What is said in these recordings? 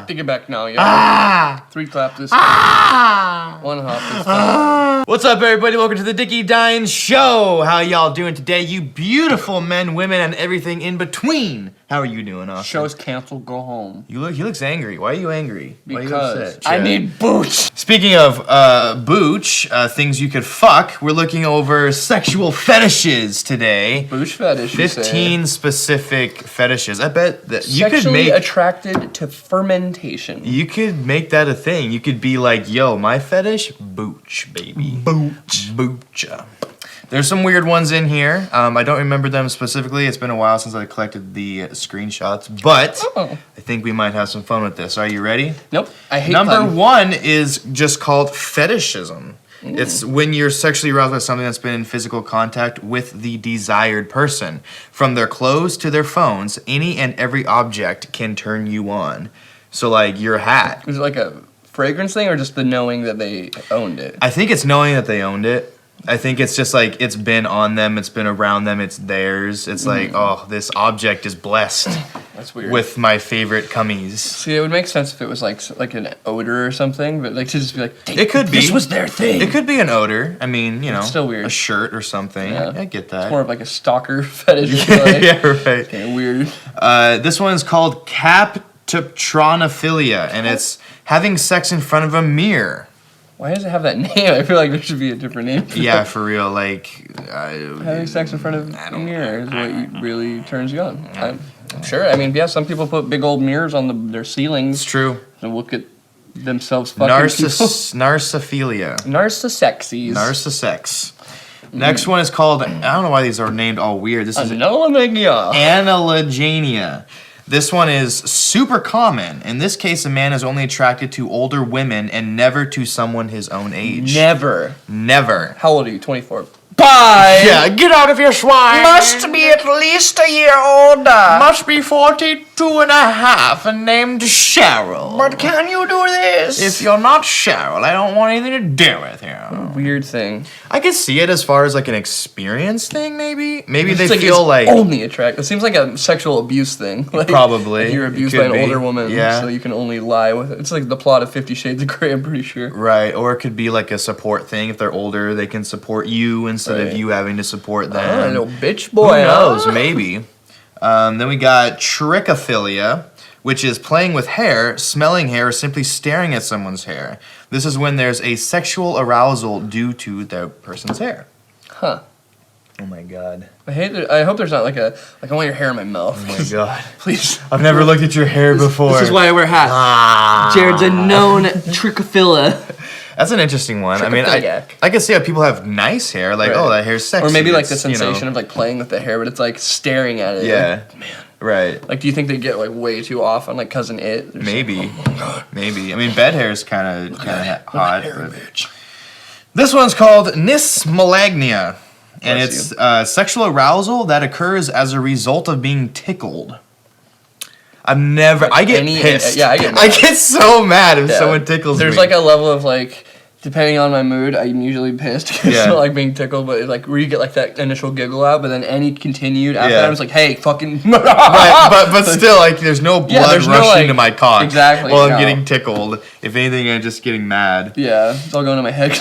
Take it back now, yeah. 3 clap this time. 1 hop this time. What's up, everybody? Welcome to the DickeyDines show. How y'all doing today, you beautiful men, women, and everything in between? How are you doing, Austin? Show's canceled. Go home. He looks angry. Why are you angry? Because I need booch. Speaking of booch, things you could fuck, we're looking over sexual fetishes today. Booch fetish. 15 specific fetishes. I bet that you could Sexually make attracted to fermentation. You could make that a thing. You could be like, yo, my fetish, booch, baby. Booch. Booch. There's some weird ones in here. I don't remember them specifically. It's been a while since I collected the screenshots, but I think we might have some fun with this. Are you ready? Nope. I hate Number 1 is just called fetishism. It's when you're sexually aroused by something that's been in physical contact with the desired person. From their clothes to their phones, any and every object can turn you on. So like your hat. Is it like a fragrance thing or just the knowing that they owned it? I think it's knowing that they owned it. I think it's just like it's been on them, it's been around them, it's theirs. It's like, oh, this object is blessed. That's weird. With my favorite cummies. See, it would make sense if it was like an odor or something, but like to just be like, it could be. This was their thing. It could be an odor. I mean, you know, it's still weird. A shirt or something. Yeah. I get that. It's more of like a stalker fetish. Yeah, right. Kind of weird. This one's called Trichophilia, and it's having sex in front of a mirror. Why does it have that name? I feel like there should be a different name. Yeah, for real. Like having sex in front of a mirror is what really turns you on. I'm sure. I mean, yeah, some people put big old mirrors on their ceilings. It's true. And look at themselves fucking Narsophilia. Narcisexies. Narcisex. Next one is called, I don't know why these are named all weird. This is Anililagnia. Anililagnia. This one is super common. In this case, a man is only attracted to older women and never to someone his own age. Never. Never. How old are you? 24. Bye! Yeah, get out of here, swine! Must be at least a year older. Must be 42 and a half and named Cheryl. But can you do this? If you're not Cheryl, I don't want anything to do with you. Weird thing. I could see it as far as like an experience thing, maybe. Maybe they like feel like only attracted. It seems like a sexual abuse thing. Like, probably. If you're abused by an older woman, yeah. So you can only lie with it. It's like the plot of 50 Shades of Grey, I'm pretty sure. Right, or it could be like a support thing. If they're older, they can support you instead of you having to support them. Little bitch boy. Who knows? Maybe. Then we got Trichophilia, which is playing with hair, smelling hair, or simply staring at someone's hair. This is when there's a sexual arousal due to the person's hair. Huh. Oh my god. I hope there's not like I want your hair in my mouth. Oh my god. Please. I've never looked at your hair before. This is why I wear hats. Jared's a known trichophilia. That's an interesting one. I mean, I can see how people have nice hair, like, oh, that hair's sexy. Or maybe like the sensation of like playing with the hair, but it's like staring at it. Yeah. Like, man. Right. Like, do you think they get like way too off on like Cousin It? Maybe. Like, oh my god. Maybe. I mean, bed hair is kind of hot. Hair, bitch. This one's called Knismolagnia, and it's sexual arousal that occurs as a result of being tickled. I get pissed. Yeah, I get mad. I get so mad if someone tickles me. There's like a level of like, depending on my mood, I'm usually pissed because I don't like being tickled, but like where you get like that initial giggle out, but then any continued after that, I was like, hey, fucking. Right, but still, like, there's no blood rushing to my cock. Exactly. While I'm getting tickled. If anything, I'm just getting mad. Yeah, it's all going to my head.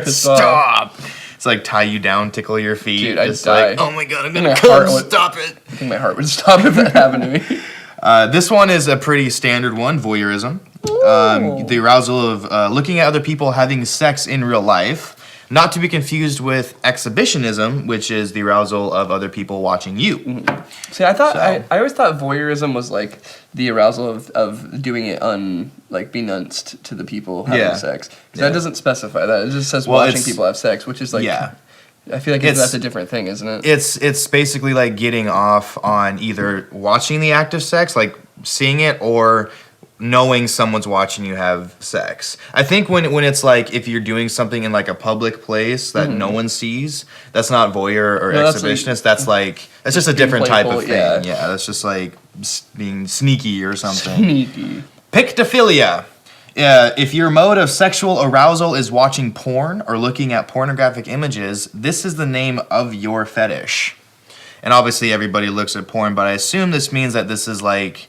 Stop. It's like tie you down, tickle your feet. Dude, I'd just die. like, oh my god, I'm gonna come. Stop it. I think my heart would stop if that happened to me. This one is a pretty standard one, voyeurism. The arousal of looking at other people having sex in real life. Not to be confused with exhibitionism, which is the arousal of other people watching you. See, I always thought voyeurism was like the arousal of doing it like beknownst to the people having sex. That doesn't specify that. It just says watching people have sex, which is like I feel like that's a different thing, isn't it? It's basically like getting off on either watching the act of sex, like seeing it, or knowing someone's watching you have sex. I think when it's like if you're doing something in like a public place that no one sees, that's not voyeur or exhibitionist. That's just a different type of thing. Yeah, that's just like being sneaky or something. Sneaky. Pictophilia. If your mode of sexual arousal is watching porn or looking at pornographic images, this is the name of your fetish. And obviously everybody looks at porn, but I assume this means that this is like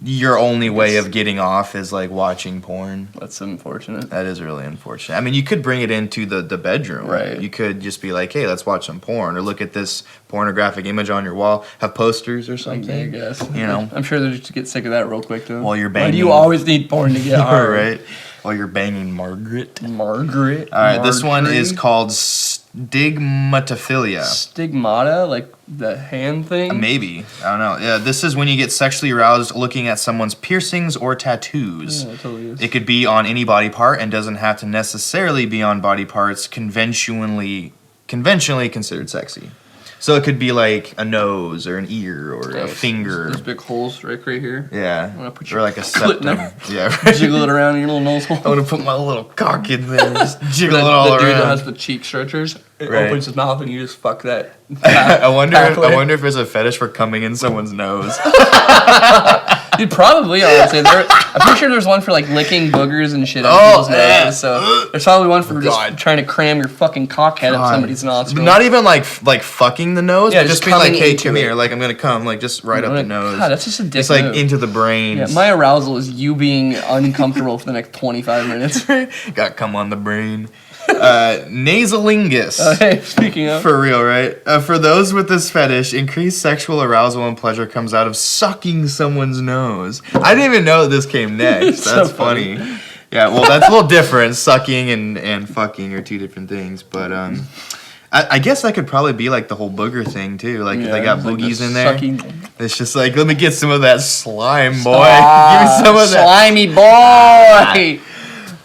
your only way of getting off is like watching porn. That's unfortunate. That is really unfortunate. I mean, you could bring it into the bedroom. Right. You could just be like, hey, let's watch some porn, or look at this pornographic image on your wall. Have posters or something. I guess. You know. I'm sure they'll just get sick of that real quick though. While you're banging. Why do you always need porn to get hard? Right. While you're banging Margaret. All right, this one is called Stigmatophilia. Stigmata, like the hand thing? Maybe. I don't know. Yeah, this is when you get sexually aroused looking at someone's piercings or tattoos. Yeah, it totally is. It could be on any body part and doesn't have to necessarily be on body parts conventionally considered sexy. So it could be like a nose or an ear or a finger. Those big holes right here. Yeah. I'm gonna put or like a septum. Yeah. Jiggle it around in your little nose hole. I want to put my little cock in there, just jiggle it all the around. dude that has the cheek stretchers, it opens his mouth and you just fuck that. I wonder if there's a fetish for coming in someone's nose. Dude, probably, honestly. I'm pretty sure there's one for like licking boogers and shit out people's noses. So there's probably one for just trying to cram your fucking cockhead up somebody's nostril. Not even like fucking the nose, but just being like, hey, come here, like I'm gonna come, like just right up the nose. God, that's just a dick It's like move. into the brain. Yeah, my arousal is you being uncomfortable for the next 25 minutes. Got cum on the brain. Nasolingus. Hey, speaking of. For real, right? For those with this fetish, increased sexual arousal and pleasure comes out of sucking someone's nose. I didn't even know this came next. That's so funny. Yeah, well, that's a little different. Sucking and fucking are two different things. But I guess that could probably be like the whole booger thing, too. Like, if they got boogies in there. It's just like, let me get some of that slime, boy. Give me some of that. Slimy boy!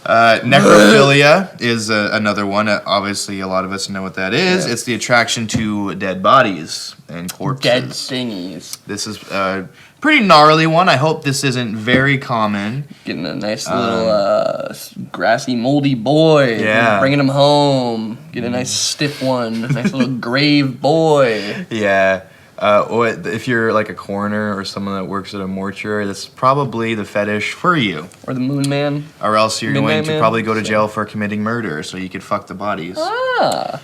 Necrophilia is another one. Obviously, a lot of us know what that is. Yeah. It's the attraction to dead bodies and corpses. Dead thingies. This is a pretty gnarly one. I hope this isn't very common. Getting a nice little grassy, moldy boy. Yeah. Bringing him home. Get a nice stiff one. A nice little grave boy. Yeah. Or if you're like a coroner or someone that works at a mortuary, that's probably the fetish for you. Or the moon man. Or else you're going to probably go to jail for committing murder, so you could fuck the bodies. Ah.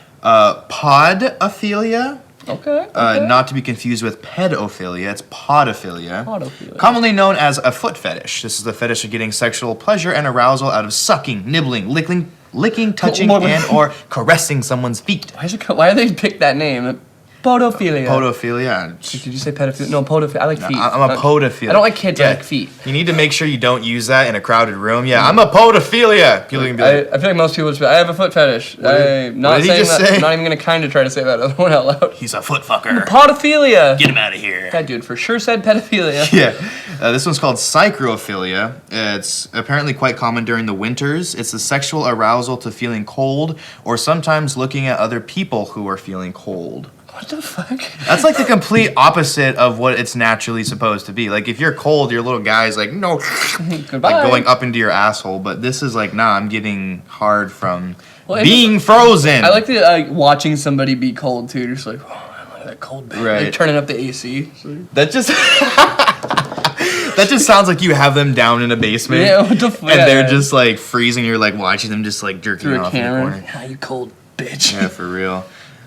Podophilia. Okay. Not to be confused with pedophilia. It's podophilia. Podophilia. Commonly known as a foot fetish. This is the fetish of getting sexual pleasure and arousal out of sucking, nibbling, licking, touching, and or caressing someone's feet. Why did they pick that name? Podophilia. Podophilia. Did you say pedophilia? No, podophilia. I like feet. I'm a podophilia. I don't like kids. I like feet. You need to make sure you don't use that in a crowded room. Yeah, I'm a podophilia. People can be like, I feel like most people would say, I have a foot fetish. I'm not saying that. I'm not even going to kind of try to say that other one out loud. He's a foot fucker. Podophilia. Get him out of here. That dude for sure said pedophilia. Yeah. This one's called psychrophilia. It's apparently quite common during the winters. It's the sexual arousal to feeling cold or sometimes looking at other people who are feeling cold. What the fuck? That's like the complete opposite of what it's naturally supposed to be. Like, if you're cold, your little guy's like, no, goodbye. Like going up into your asshole. But this is like, nah, I'm getting hard from being frozen. I like the watching somebody be cold too. Just like, oh, I like that cold bit. Right. Like turning up the AC. That just that just sounds like you have them down in a basement. Yeah, what the fuck? And they're just like freezing. You're like watching them just like jerking through off a camera. in the corner. Ah, you cold bitch. Yeah, for real.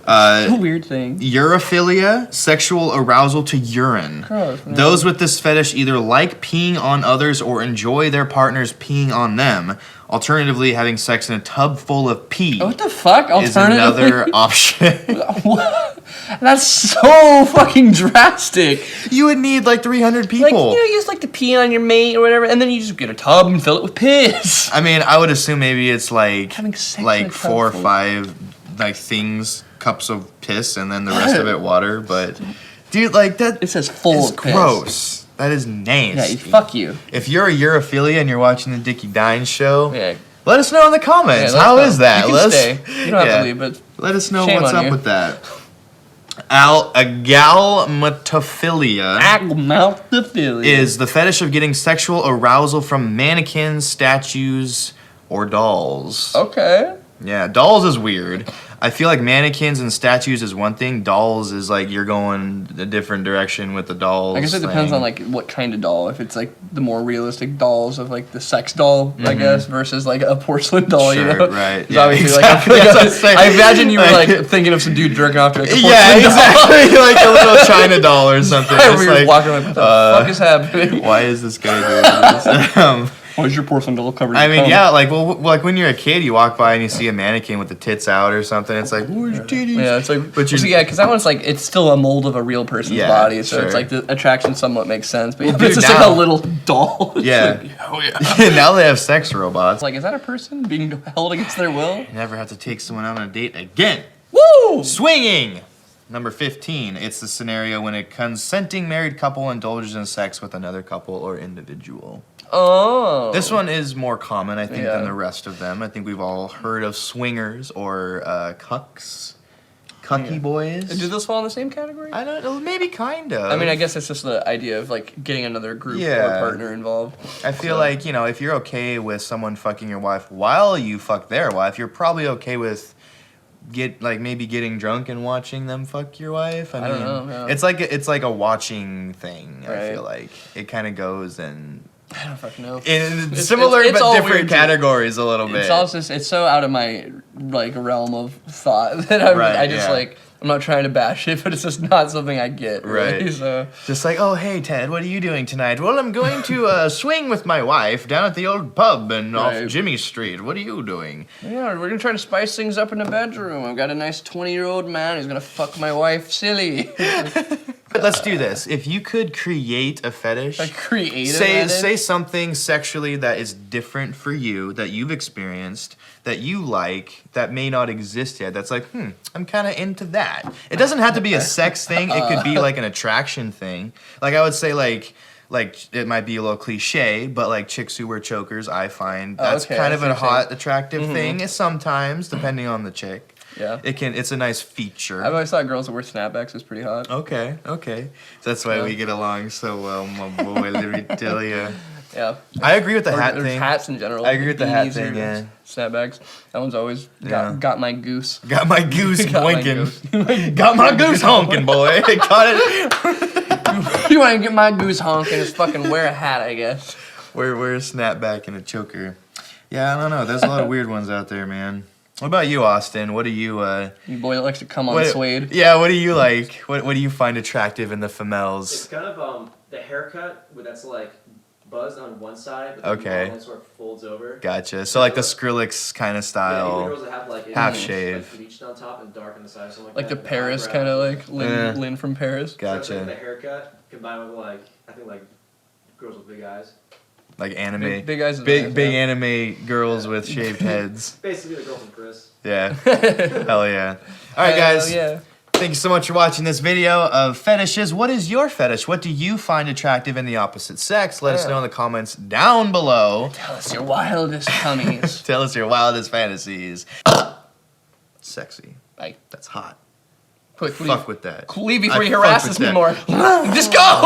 It's a weird thing. Urophilia, sexual arousal to urine. Gross, Those with this fetish either like peeing on others or enjoy their partners peeing on them. Alternatively, having sex in a tub full of pee. What the fuck? Is another option. What? That's so fucking drastic. You would need like 300 people. Like, you just like to pee on your mate or whatever, and then you just get a tub and fill it with piss. I mean, I would assume maybe it's like having sex like 4 or 5 like things, cups of piss, and then the rest of it water. But dude, like that. It says full is of piss. Gross. That is nasty. Yeah, fuck you. If you're a Europhilia and you're watching the DickeyDines show, yeah, let us know in the comments. Yeah, how is that? You can stay. You don't have to leave, but let us know shame what's on up you. with that. Agalmatophilia. Agalmatophilia is the fetish of getting sexual arousal from mannequins, statues, or dolls. Okay. Yeah, dolls is weird. I feel like mannequins and statues is one thing. Dolls is like you're going a different direction with the dolls. I guess it depends on like what kind of doll. If it's like the more realistic dolls of like the sex doll, I guess, versus like a porcelain doll. Sure, you know, right? Yeah, obviously, exactly. I imagine you were like thinking of some dude jerking off to like a porcelain yeah, doll. exactly, like a little China doll or something. We It's were like, walking like, what the fuck is happening? why is this guy doing this? Why is your porcelain doll covered in I mean, cum? yeah, like like when you're a kid, you walk by and you see a mannequin with the tits out or something. It's like, where's your titties? Yeah, it's like, but yeah, because that one's like it's still a mold of a real person's body, so it's like the attraction somewhat makes sense. But if it's just like a little doll. Yeah. Like, oh yeah. Now they have sex robots. Like, is that a person being held against their will? You never have to take someone out on a date again. Woo! Swinging. Number 15. It's the scenario when a consenting married couple indulges in sex with another couple or individual. Oh. This one is more common, I think, than the rest of them. I think we've all heard of swingers or cucks. Cucky boys. Do those fall in the same category? I don't know. Maybe kind of. I mean, I guess it's just the idea of like getting another group or partner involved. I feel like, you know, if you're okay with someone fucking your wife while you fuck their wife, you're probably okay with maybe getting drunk and watching them fuck your wife. I mean, don't know. Yeah. It's like a watching thing. Right. I feel like it kind of goes and. I don't fucking know. In similar but different categories a little bit. It's also it's so out of my like realm of thought that I just like I'm not trying to bash it, but it's just not something I get. Really, right. So. Just like, oh hey Ted, what are you doing tonight? Well, I'm going to swing with my wife down at the old pub and off Jimmy Street. What are you doing? Yeah, we're gonna try to spice things up in the bedroom. I've got a nice 20-year-old man who's gonna fuck my wife silly. But let's do this. If you could create a fetish, say something sexually that is different for you, that you've experienced, that you like, that may not exist yet. That's like, I'm kind of into that. It doesn't have to be a sex thing. It could be like an attraction thing. Like I would say, like it might be a little cliche, but like chicks who wear chokers, I find that's kind of a hot, attractive thing. Sometimes, depending on the chick. Yeah. It's a nice feature. I've always thought girls that wear snapbacks was pretty hot. Okay. That's why we get along so well, my boy, let me tell you. Yeah. I agree with the hat thing. Hats in general. I agree with the hat thing, yeah. Snapbacks. That one's always got my goose. Got my goose winking. Got my goose honking, boy. Got it. You want to get my goose honking, just fucking wear a hat, I guess. Wear a snapback and a choker. Yeah, I don't know. There's a lot of weird ones out there, man. What about you, Austin? What do you, You boy that likes to come on suede. Yeah, what do you like? What do you find attractive in the females? It's kind of the haircut, where that's like buzzed on one side, but then sort of folds over. Gotcha. So like the Skrillex kind of style. Yeah, girls that have like half shave, like bleached on top and dark on the side, something like the Paris kind of like Lynn from Paris. Gotcha. So the haircut combined with like I think like girls with big eyes. Like anime, big eyes, big anime girls with shaved heads. Basically the girl from Chris. Yeah. Hell yeah. All right, guys. Yeah. Thank you so much for watching this video of fetishes. What is your fetish? What do you find attractive in the opposite sex? Let us know in the comments down below. Tell us your wildest tummies. Tell us your wildest fantasies. Sexy. Bye. That's hot. Quick, fuck with that. Leave before you harass us anymore. Just go!